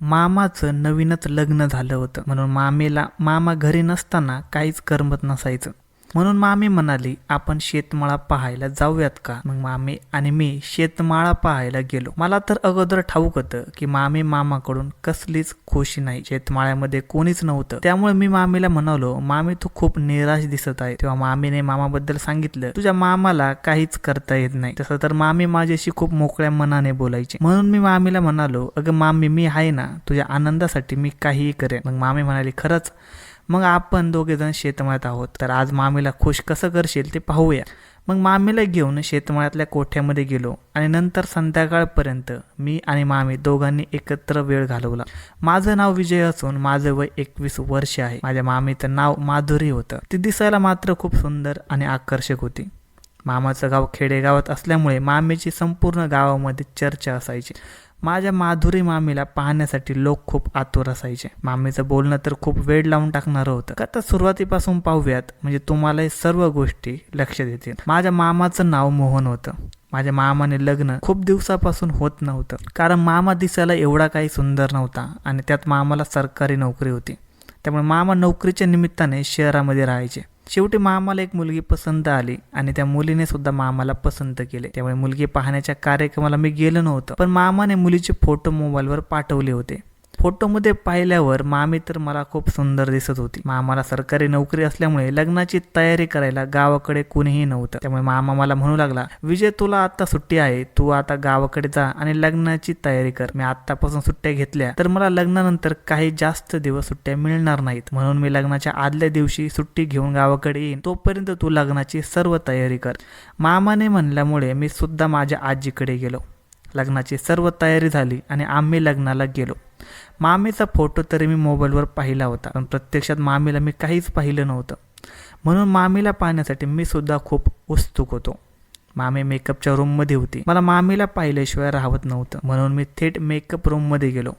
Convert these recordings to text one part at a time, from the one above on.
मामाचं नवीनच लग्न झालं होतं म्हणून मामा घरी नसताना काहीच करमत नसायचं. म्हणून मामी म्हणाली, आपण शेतमाळा पाहायला जाऊयात का? मग मामी आणि मी शेतमाळा पाहायला गेलो. मला तर अगोदर ठाऊक होतं की मामाकडून कसलीच खुशी नाही. शेतमाळ्यामध्ये कोणीच नव्हतं. त्यामुळे मी मामीला म्हणालो, मामी तू खूप निराश दिसत आहे. तेव्हा मामीने मामाबद्दल सांगितलं, तुझ्या मामाला काहीच करता येत नाही. तसं तर मामी माझ्याशी खूप मोकळ्या मनाने बोलायची. म्हणून मी मामीला म्हणालो, अगं मामी मी आहे ना, तुझ्या आनंदासाठी मी काहीही करेन. मग मामी म्हणाली, खरंच? मग आपण दोघेजण शेतमाळ्यात आहोत, तर आज मामीला खुश कसं करशील ते पाहूया. मग मामीला घेऊन शेतमाळ्यातल्या कोठ्यामध्ये गेलो आणि नंतर संध्याकाळपर्यंत मी आणि मामी दोघांनी एकत्र वेळ घालवला. माझं नाव विजय असून माझं वय 21 वर्ष आहे. माझ्या मामीचं नाव माधुरी होतं. ती दिसायला मात्र खूप सुंदर आणि आकर्षक होती. मामाचं गाव खेडेगावात असल्यामुळे मामीची संपूर्ण गावामध्ये चर्चा असायची. माझ्या माधुरी मामीला पाहण्यासाठी लोक खूप आतुर असायचे. मामीचं बोलणं तर खूप वेळ लावून टाकणारं होतं. आता सुरुवातीपासून पाहूयात, म्हणजे तुम्हाला हे सर्व गोष्टी लक्षात येतील. माझ्या मामाचं नाव मोहन होतं. माझ्या मामाने लग्न खूप दिवसापासून होत नव्हतं, कारण मामा दिसायला एवढा काही सुंदर नव्हता आणि त्यात मामाला सरकारी नोकरी होती. त्यामुळे मामा नोकरीच्या निमित्ताने शहरामध्ये राहायचे. शेवटी मामाला एक मुलगी पसंत आली आणि त्या मुलीने सुद्धा मामाला पसंत केले. त्यामुळे मुलगी पाहण्याच्या कार्यक्रमाला मी गेलो नव्हतो, पण मामाने मुलीचे फोटो मोबाईलवर पाठवले होते. फोटोमध्ये पाहिल्यावर मामी तर मला खूप सुंदर दिसत होती. मामाला सरकारी नोकरी असल्यामुळे लग्नाची तयारी करायला गावाकडे कुणीही नव्हतं. त्यामुळे मामा मला म्हणू लागला, विजय तुला आता सुट्टी आहे, तू आता गावाकडे जा आणि लग्नाची तयारी कर. मी आतापासून सुट्ट्या घेतल्या तर मला लग्नानंतर काही जास्त दिवस सुट्ट्या मिळणार नाहीत, म्हणून मी लग्नाच्या आदल्या दिवशी सुट्टी घेऊन गावाकडे येईन. तोपर्यंत तू लग्नाची सर्व तयारी कर. मामाने म्हणल्यामुळे मी सुद्धा माझ्या आजीकडे गेलो. लग्नाची सर्व तयारी झाली आणि आम्ही लग्नाला गेलो. मामीचा फोटो तरी मी मोबाईलवर पाहिला होता, पण प्रत्यक्षात मामीला मी काहीच पाहिलं नव्हतं. म्हणून मामीला पाहण्यासाठी मी सुद्धा खूप उत्सुक होतो. मामी मेकअपच्या रूममध्ये होती. मला मामीला पाहिल्याशिवाय राहत नव्हतं, म्हणून मी थेट मेकअप रूममध्ये गेलो.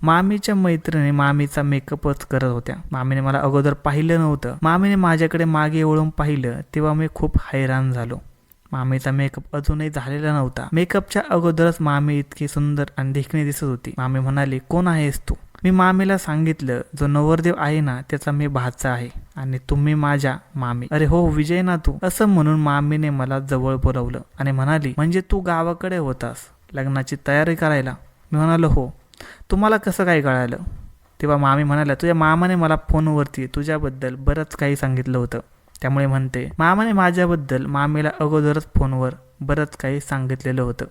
मामीच्या मैत्रिणी मामीचा मेकअपच करत होत्या. मामीने मला अगोदर पाहिलं नव्हतं. मामीने माझ्याकडे मागे वळून पाहिलं तेव्हा मी खूप हैराण झालो. मामीचा मेकअप अजूनही झालेला नव्हता. मेकअपच्या अगोदरच मामी इतकी सुंदर आणि देखणी दिसत होती. मामी म्हणाली, कोण आहेस तू? मी मामीला सांगितलं, जो नवरदेव आहे ना त्याचा मी भाचा आहे आणि तुम्ही माझ्या मामी. अरे हो विजय ना तू? असं म्हणून मामीने मला जवळ बोलावलं आणि म्हणाली, म्हणजे तू गावाकडे होतास लग्नाची तयारी करायला? मी म्हणालो, हो. तुम्हाला कसं काय कळालं? तेव्हा मामी म्हणाल्या, तुझ्या मामाने मला फोनवरती तुझ्याबद्दल बरंच काही सांगितलं होतं. त्यामुळे म्हणते, मामाने माझ्याबद्दल मामीला अगोदरच फोनवर बरंच काही सांगितलेलं होतं.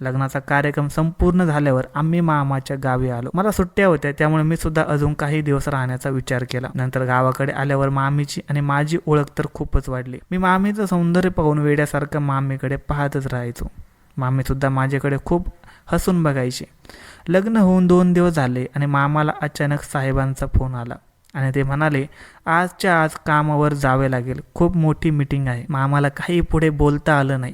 लग्नाचा कार्यक्रम संपूर्ण झाल्यावर आम्ही मामाच्या गावी आलो. मला सुट्ट्या होत्या, त्यामुळे मी सुद्धा अजून काही दिवस राहण्याचा विचार केला. नंतर गावाकडे आल्यावर मामीची आणि माझी ओळख तर खूपच वाढली. मी मामीचं सौंदर्य पाहून वेड्यासारखं मामीकडे पाहतच राहायचो. मामी सुद्धा माझ्याकडे खूप हसून बघायची. लग्न होऊन 2 दिवस झाले आणि मामाला अचानक साहेबांचा फोन आला आणि ते म्हणाले, आजच्या आज कामावर जावे लागेल, खूप मोठी मीटिंग आहे. मामाला काही पुढे बोलता आलं नाही.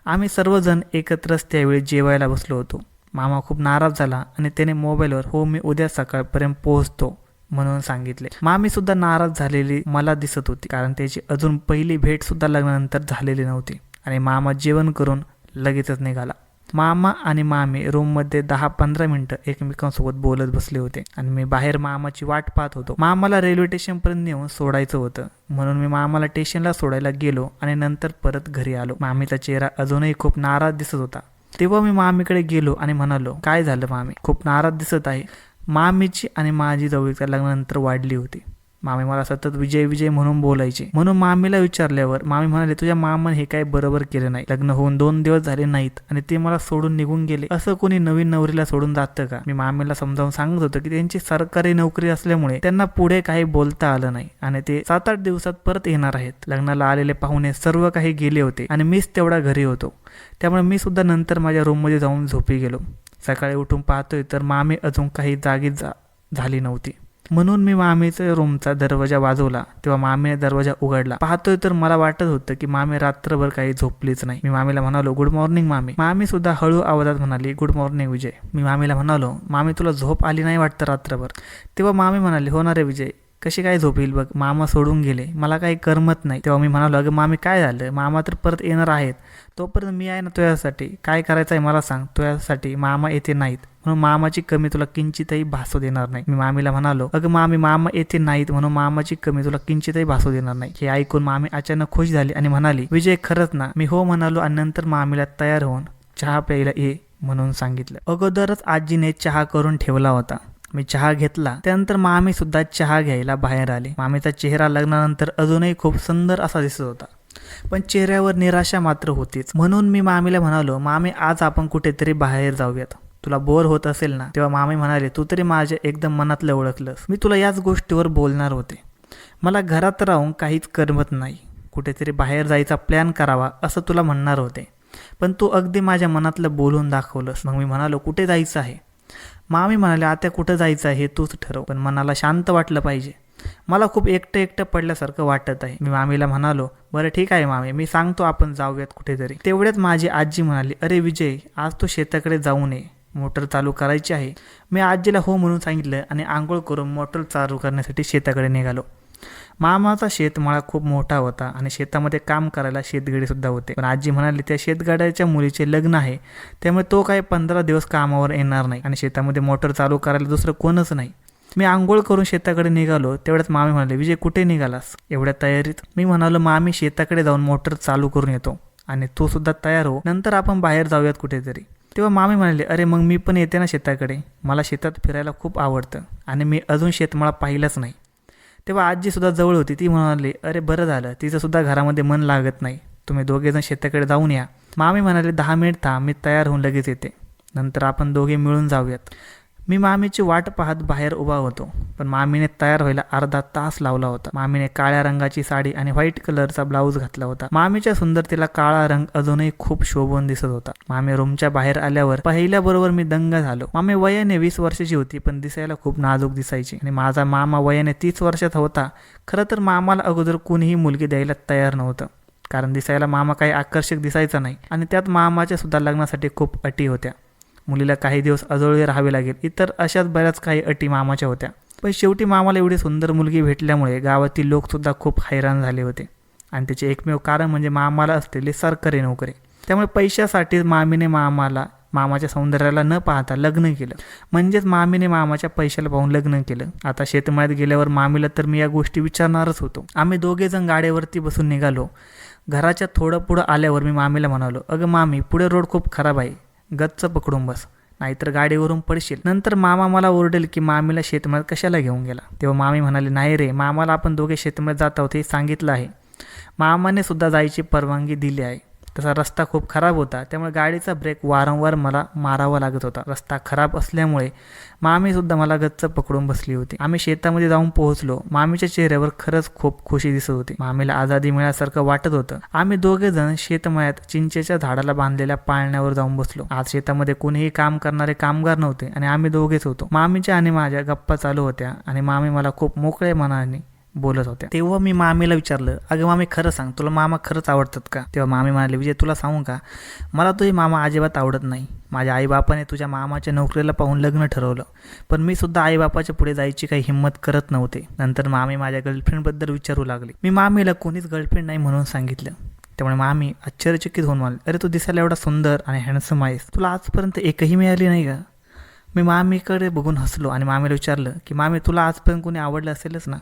आम्ही सर्वजण एकत्रच त्यावेळी जेवायला बसलो होतो. मामा खूप नाराज झाला आणि त्याने मोबाईलवर, हो मी उद्या सकाळपर्यंत पोहोचतो म्हणून सांगितले. मामी सुद्धा नाराज झालेली मला दिसत होती, कारण त्याची अजून पहिली भेट सुद्धा लग्नानंतर झालेली नव्हती आणि मामा जेवण करून लगेचच निघाला. मामा आणि मामी रूममध्ये 10-15 मिनिटं एकमेकांसोबत बोलत बसले होते आणि मी बाहेर मामाची वाट पाहत होतो. मामाला रेल्वे स्टेशनपर्यंत नेऊन सोडायचं होतं, म्हणून मी मामाला स्टेशनला सोडायला गेलो आणि नंतर परत घरी आलो. मामीचा चेहरा अजूनही खूप नाराज दिसत होता. तेव्हा मी मामीकडे गेलो आणि म्हणालो, काय झालं मामी, खूप नाराज दिसत आहे? मामीची आणि माझी जवळच्या लग्नानंतर वाढली होती. मामी मला सतत विजय विजय म्हणून बोलायचे. म्हणून मामीला विचारल्यावर मामी म्हणाले, तुझ्या मामाने हे काय बरोबर केलं नाही. लग्न होऊन 2 दिवस झाले नाहीत आणि ते मला सोडून निघून गेले. असं कोणी नवीन नवरीला सोडून जातं का? मी मामीला समजावून सांगत होतो की त्यांची सरकारी नोकरी असल्यामुळे त्यांना पुढे काही बोलता आलं नाही आणि ते 7-8 दिवसात परत येणार आहेत. लग्नाला आलेले पाहुणे सर्व काही गेले होते आणि मीच तेवढा घरी होतो. त्यामुळे मी सुद्धा नंतर माझ्या रूममध्ये जाऊन झोपी गेलो. सकाळी उठून पाहतोय तर मामी अजून काही जागी झाली नव्हती. म्हणून मी मामीच्या रूमचा दरवाजा वाजवला. तेव्हा मामीने दरवाजा उघडला. पाहतोय तर मला वाटत होतं की मामी रात्रभर काही झोपलीच नाही. मी मामीला म्हणालो, गुड मॉर्निंग मामी. मामी सुद्धा हळू आवाजात म्हणाली, गुड मॉर्निंग विजय. मी मामीला म्हणालो, मामी तुला झोप आली नाही वाटतं रात्रभर? तेव्हा मामी म्हणाली, हो ना रे विजय, कशी काय झोप येईल बघ, मामा सोडून गेले, मला काही करमत नाही. तेव्हा मी म्हणालो, अगं मामी काय झालं, मामा तर परत येणार आहेत, तोपर्यंत मी आहे ना तुझ्यासाठी, काय करायचं आहे मला सांग, तुझ्यासाठी मामा येते नाहीत म्हणून मामाची कमी तुला किंचितही भासू देणार नाही. मी मामीला म्हणालो, अगं मामी मामा येते नाहीत म्हणून मामाची कमी तुला किंचितही भासू देणार नाही. हे ऐकून मामी अचानक खुश झाली आणि म्हणाली, विजय खरंच ना. मी हो म्हणालो आणि नंतर मामीला तयार होऊन चहा प्यायला ये म्हणून सांगितलं. अगोदरच आजीने चहा करून ठेवला होता. मी चहा घेतला. त्यानंतर मामी सुद्धा चहा घ्यायला बाहेर आली. मामीचा चेहरा लग्नानंतर अजूनही खूप सुंदर असा दिसत होता, पण चेहऱ्यावर निराशा मात्र होतीच. म्हणून मी मामीला म्हणालो, मामी आज आपण कुठेतरी बाहेर जाऊयात, तुला बोर होत असेल ना. तेव्हा मामी म्हणाले, तू तरी माझ्या एकदम मनातलं ओळखलंस. मी तुला याच गोष्टीवर बोलणार होते. मला घरात राहून काहीच करमत नाही, कुठेतरी बाहेर जायचा प्लॅन करावा असं तुला म्हणणार होते, पण तू अगदी माझ्या मनातलं बोलून दाखवलंस. मग मी म्हणालो, कुठे जायचं आहे. मामी म्हणाले, आता कुठं जायचं आहे हे तूच ठरव, पण मनाला शांत वाटलं पाहिजे. मला खूप एकटं एकटं पडल्यासारखं वाटत आहे. मी मामीला म्हणालो, बरं ठीक आहे मामी, मी सांगतो आपण जाऊयात कुठेतरी. तेवढ्यात माझी आजी म्हणाली, अरे विजय, आज तू शेताकडे जाऊ नये, मोटर चालू करायची आहे. मी आजीला हो म्हणून सांगितलं आणि आंघोळ करून मोटर चालू करण्यासाठी शेताकडे निघालो. मामाचा शेतमाळा खूप मोठा होता आणि शेतामध्ये काम करायला शेतगडी सुद्धा होते, पण आजी म्हणाली त्या शेतगाड्याच्या मुलीचे लग्न आहे, त्यामुळे तो काही 15 दिवस कामावर येणार नाही आणि शेतामध्ये मोटर चालू करायला दुसरं कोणच नाही. मी आंघोळ करून शेताकडे निघालो. तेवढ्याच मामी म्हणाले, विजय कुठे निघालास एवढ्या तयारीत. मी म्हणालो, मामी शेताकडे जाऊन मोटर चालू करून येतो आणि तू सुद्धा तयार हो, नंतर आपण बाहेर जाऊयात कुठेतरी. तेव्हा मामी म्हणाले, अरे मग मी पण येते ना शेताकडे, मला शेतात फिरायला खूप आवडतं आणि मी अजून शेतमाळा पाहिलाच नाही. तेव्हा आजी सुद्धा जवळ होती. ती म्हणाली, अरे बरं झालं, तिचं सुद्धा घरामध्ये मन लागत नाही, तुम्ही दोघेजण शेताकडे जाऊन या. मामी म्हणाले, 10 मिनिट थांब, मी तयार होऊन लगेच येते, नंतर आपण दोघे मिळून जाऊयात. मी मामीची वाट पाहत बाहेर उभा होतो, पण मामीने तयार व्हायला अर्धा तास लावला होता. मामीने काळ्या रंगाची साडी आणि व्हाईट कलरचा ब्लाऊज घातला होता. मामीच्या सुंदरतेला काळा रंग अजूनही खूप शोभून दिसत होता. मामी रूमच्या बाहेर आल्यावर पाहिल्याबरोबर मी दंग झालो. मामी वयाने 20 वर्षाची होती, पण दिसायला खूप नाजूक दिसायची आणि माझा मामा वयाने 30 वर्षाचा होता. खरं तर मामाला अगोदर कोणीही मुलगी द्यायला तयार नव्हतं, कारण दिसायला मामा काही आकर्षक दिसायचा नाही आणि त्यात मामाच्या सुद्धा लग्नासाठी खूप अटी होत्या. मुलीला काही दिवस अजोळी राहावे लागेल, इतर अशाच बऱ्याच काही अटी मामाच्या होत्या. पण शेवटी मामाला एवढी सुंदर मुलगी भेटल्यामुळे गावातील लोकसुद्धा खूप हैराण झाले होते आणि त्याचे एकमेव कारण म्हणजे मामाला असलेली सरकारी नोकरी. त्यामुळे पैशासाठी मामीने मामाच्या सौंदर्याला न पाहता लग्न केलं, म्हणजेच मामीने मामाच्या पैशाला पाहून लग्न केलं. आता शेतमळ्यात गेल्यावर मामीला तर मी या गोष्टी विचारणारच होतो. आम्ही दोघेजण गाडीवरती बसून निघालो. घराच्या थोडं पुढं आल्यावर मी मामीला म्हणालो, अगं मामी, पुढे रोड खूप खराब आहे, गच्च पकडून बस, नाहीतर गाडीवरून पडशील. नंतर मामा मला ओरडेल की मामीला शेतमळ्यात कशाला घेऊन गेला. तेव्हा मामी म्हणाले, नाही रे, मामाला आपण दोघे शेतमळ्यात जात आहोत हे सांगितलं आहे, मामाने सुद्धा जायची परवानगी दिली आहे. तसा रस्ता खूप खराब होता, त्यामुळे गाडीचा ब्रेक वारंवार मला मारावा लागत होता. रस्ता खराब असल्यामुळे मामी सुद्धा मला गच्च पकडून बसली होती. आम्ही शेतामध्ये जाऊन पोहोचलो. मामीच्या चेहऱ्यावर खरंच खूप खुशी दिसत होती. मामीला आझादी मिळाल्यासारखं वाटत होतं. आम्ही दोघे जण शेतमळ्यात चिंचेच्या झाडाला बांधलेल्या पाळण्यावर जाऊन बसलो. आज शेतामध्ये कोणीही काम करणारे कामगार नव्हते आणि आम्ही दोघेच होतो. मामीच्या आणि माझ्या गप्पा चालू होत्या आणि मामी मला खूप मोकळ्या मनाने बोलत होत्या. तेव्हा मी मामीला विचारलं, अगं मामी खरं सांग, तुला मामा खरंच आवडतात का. तेव्हा मामी म्हणाली, विजय तुला सांगू का, मला तुझे मामा अजिबात आवडत नाही. माझ्या आईबापाने तुझ्या मामाच्या नोकरीला पाहून लग्न ठरवलं, पण मी सुद्धा आईबापाच्या पुढे जायची काही हिंमत करत नव्हते. नंतर मामी माझ्या गर्लफ्रेंडबद्दल विचारू लागली. मी मामीला कोणीच गर्लफ्रेंड नाही म्हणून सांगितलं. त्यामुळे मामी आश्चर्यचकित होऊन म्हणाली, अरे तू दिसायला एवढा सुंदर आणि हँडसम आहेस, तुला आजपर्यंत एकही मिळाली नाही का. मी मामीकडे बघून हसलो आणि मामीला विचारलं की मामी, तुला आजपर्यंत कोणी आवडलं असेलच ना.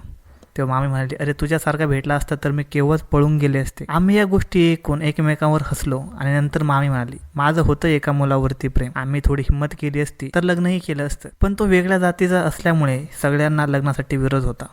तेव्हा मामी म्हणाली, अरे तुझ्यासारखा भेटला असता तर मी केव्हाच पळून गेले असते. आम्ही या गोष्टी ऐकून एकमेकांवर हसलो आणि नंतर मामी म्हणाली, माझं होतं एका मुलावरती प्रेम, आम्ही थोडी हिंमत केली असती तर लग्नही केलं असतं, पण तो वेगळ्या जातीचा असल्यामुळे सगळ्यांना लग्नासाठी विरोध होता.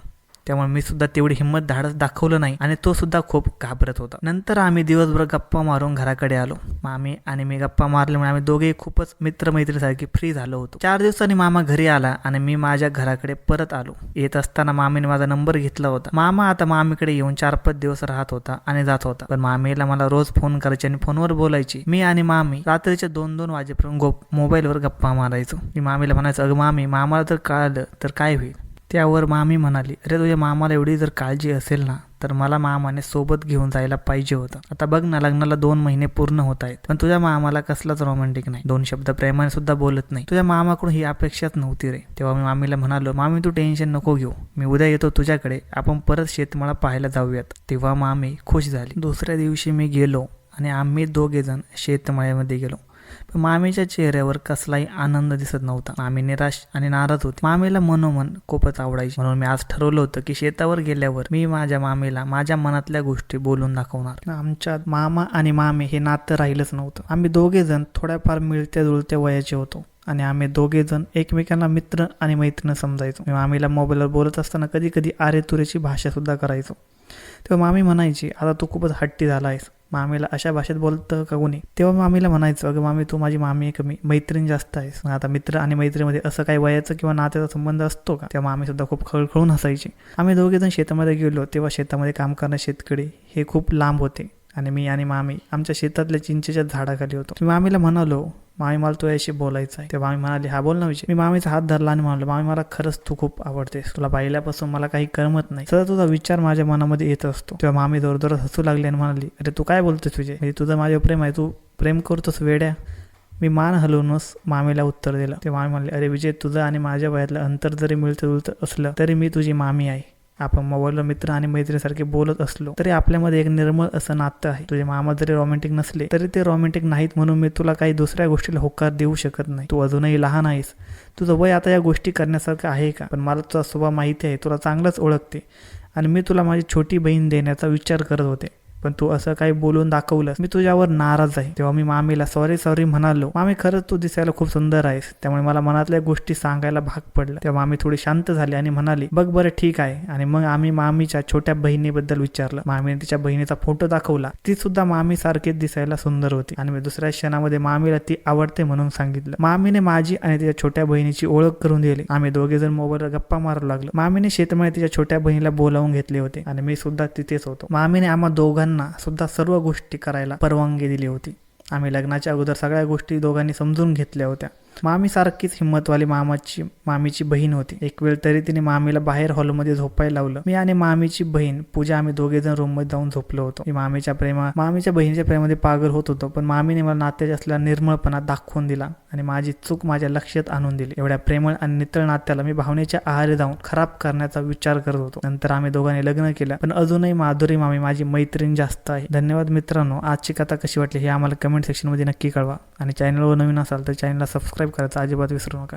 त्यामुळे मी सुद्धा तेवढी हिंमत धाडस दाखवलं नाही आणि तो सुद्धा खूप घाबरत होता. नंतर आम्ही दिवसभर गप्पा मारून घराकडे आलो. मामी आणि मी गप्पा मारल्यामुळे आम्ही दोघे खूपच मित्रमैत्रीसारखी फ्री झालो होतो. 4 दिवसांनी मामा घरी आला आणि मी माझ्या घराकडे परत आलो. येत असताना मामीने माझा नंबर घेतला होता. मामा आता मामीकडे येऊन 4-5 दिवस राहत होता आणि जात होता, पण मामीला मला रोज फोन करायची आणि फोनवर बोलायची. मी आणि मामी रात्रीच्या 2-2 वाजेपर्यंत मोबाईलवर गप्पा मारायचो. मी मामीला म्हणायचो, अगं मामी, मामाला जर कळालं तर काय होईल. त्यावर मामी म्हणाली, अरे तुझ्या मामाला एवढी जर काळजी असेल ना तर मला मामाने सोबत घेऊन जायला पाहिजे होतं. आता बघ ना, लग्नाला 2 महिने पूर्ण होत आहेत, पण तुझ्या मामाला कसलाच रोमॅन्टिक नाही, 2 शब्द प्रेमाने सुद्धा बोलत नाही. तुझ्या मामाकडून ही अपेक्षाच नव्हती रे. तेव्हा मी मामीला म्हणालो, मामी तू टेन्शन नको घेऊ, मी उद्या येतो तुझ्याकडे, आपण परत शेतमाळा पाहायला जाऊयात. तेव्हा मामी खुश झाली. दुसऱ्या दिवशी मी गेलो आणि आम्ही 2 जण शेतमाळ्यामध्ये गेलो. पण मामीच्या चेहऱ्यावर कसलाही आनंद दिसत नव्हता. मामी निराश आणि नाराज होती. मामीला मनोमन खूपच आवडायची. म्हणून मी आज ठरवलं होतं की शेतावर गेल्यावर मी माझ्या मामीला माझ्या मनातल्या गोष्टी बोलून दाखवणार. आमच्यात मामा आणि मामी हे नातं राहिलंच नव्हतं. आम्ही 2 जण थोड्याफार मिळत्या जुळत्या वयाचे होतो आणि आम्ही 2 जण एकमेकांना मित्र आणि मैत्रीण समजायचो. मी मामीला मोबाईलवर बोलत असताना कधी कधी आरे तुरेची भाषा सुद्धा करायचो. तेव्हा मामी म्हणायची, आता तू खूपच हट्टी झाला आहेस, मामीला अशा भाषेत बोलतं का कोणी? तेव्हा मामीला म्हणायचं, अगं मामी तू माझी मामी आहे कमी, मैत्रीण जास्त आहेस. मग आता मित्र आणि मैत्रीमध्ये असं काही वयाचं किंवा नात्याचा संबंध असतो का? तेव्हा मामी सुद्धा खूप खळखळून हसायची. आम्ही 2 जण शेतामध्ये गेलो तेव्हा शेतामध्ये काम करणारे शेतकरी हे खूप लांब होते आणि मी आणि मामी आमच्या शेतातल्या चिंचेच्या झाडाखाली होतो. मी मामीला म्हणालो, मामी मला तुझ्याशी बोलायचं आहे. तेव्हा मामी म्हणाली, हा बोल ना विषय. मी मामीचा हात धरला आणि म्हणालो, मामी मला खरंच तू खूप आवडतेस, तुला पाहिल्यापासून मला काही करमत नाही, सतत तुझा विचार माझ्या मनामध्ये येत असतो. तेव्हा मामी जोरजोरात हसू लागली आणि म्हणाली, अरे तू काय बोलतोस विजय, म्हणजे तुझं माझ्यावर प्रेम आहे, तू प्रेम करतोस वेड्या? मी मान हलवूनच मामीला उत्तर दिलं. तेव्हा मामी म्हणले, अरे विजय, तुझं आणि माझ्या वयातलं अंतर जरी मिळतं जुळतं असलं तरी मी तुझी मामी आहे. आपण मोबाईलवर मित्र आणि मैत्रीसारखे बोलत असलो तरी आपल्यामध्ये एक निर्मळ असं नातं आहे. तुझे मामा जरी रोमॅन्टिक नसले तरी ते रोमॅन्टिक नाहीत म्हणून मी तुला काही दुसऱ्या गोष्टीला होकार देऊ शकत नाही. तू अजूनही लहान आहेस, तुझं वय आता या गोष्टी करण्यासारखं आहे का? पण मला तुझा स्वभाव माहिती आहे, तुला चांगलंच ओळखते आणि मी तुला माझी छोटी बहीण देण्याचा विचार करत होते, पण तू असं काही बोलून दाखवलंस, मी तुझ्यावर नाराज आहे. तेव्हा मी मामीला सॉरी म्हणालो. मामी खरंच तू दिसायला खूप सुंदर आहेस, त्यामुळे मला मनातल्या गोष्टी सांगायला भाग पडलं. तेव्हा मामी थोडी शांत झाली आणि म्हणाली, बघ बरं ठीक आहे. आणि मग आम्ही मामीच्या छोट्या बहिणीबद्दल विचारलं. मामीने तिच्या बहिणीचा फोटो दाखवला. ती सुद्धा मामी सारखीच दिसायला सुंदर होती आणि मी दुसऱ्या क्षणामध्ये मामीला ती आवडते म्हणून सांगितलं. मामीने माझी आणि तिच्या छोट्या बहिणीची ओळख करून दिली. आम्ही 2 जण मोबाईलवर गप्पा मारू लागलो. मामीने शेतामध्ये तिच्या छोट्या बहिणीला बोलावून घेतले होते आणि मी सुद्धा तिथेच होतो. मामीने आम्हा दोघांना सुद्धा सर्व गोष्टी करायला परवानगी दिली होती. आम्ही लग्नाच्या अगोदर सगळ्या गोष्टी दोघांनी समजून घेतल्या होत्या. मामी सारखीच हिंमतवाली मामीची बहीण होती. एक वेळ तरी तिने मामीला बाहेर हॉलमध्ये झोपायला लावलं. मी आणि मामीची बहीण पूजा आम्ही 2 जण रूममध्ये जाऊन झोपलो होतो. मी मामीच्या बहिणीच्या प्रेमामध्ये पागल होत होतो, पण मामीने मला नात्याच्या असलेला निर्मळपणा दाखवून दिला आणि माझी चूक माझ्या लक्षात आणून दिली. एवढ्या प्रेमळ आणि नितळ नात्याला मी भावनेच्या आहारी जाऊन खराब करण्याचा विचार करत होतो. नंतर आम्ही दोघांनी लग्न केलं, पण अजूनही माधुरी मामी माझी मैत्रीण जास्त आहे. धन्यवाद मित्रांनो. आजची कथा कशी वाटली हे आम्हाला कमेंट सेक्शनमध्ये नक्की कळवा आणि चॅनलवर नवीन असाल तर चॅनलला सबस्क्राईब करायचं अजिबात विसरू नका.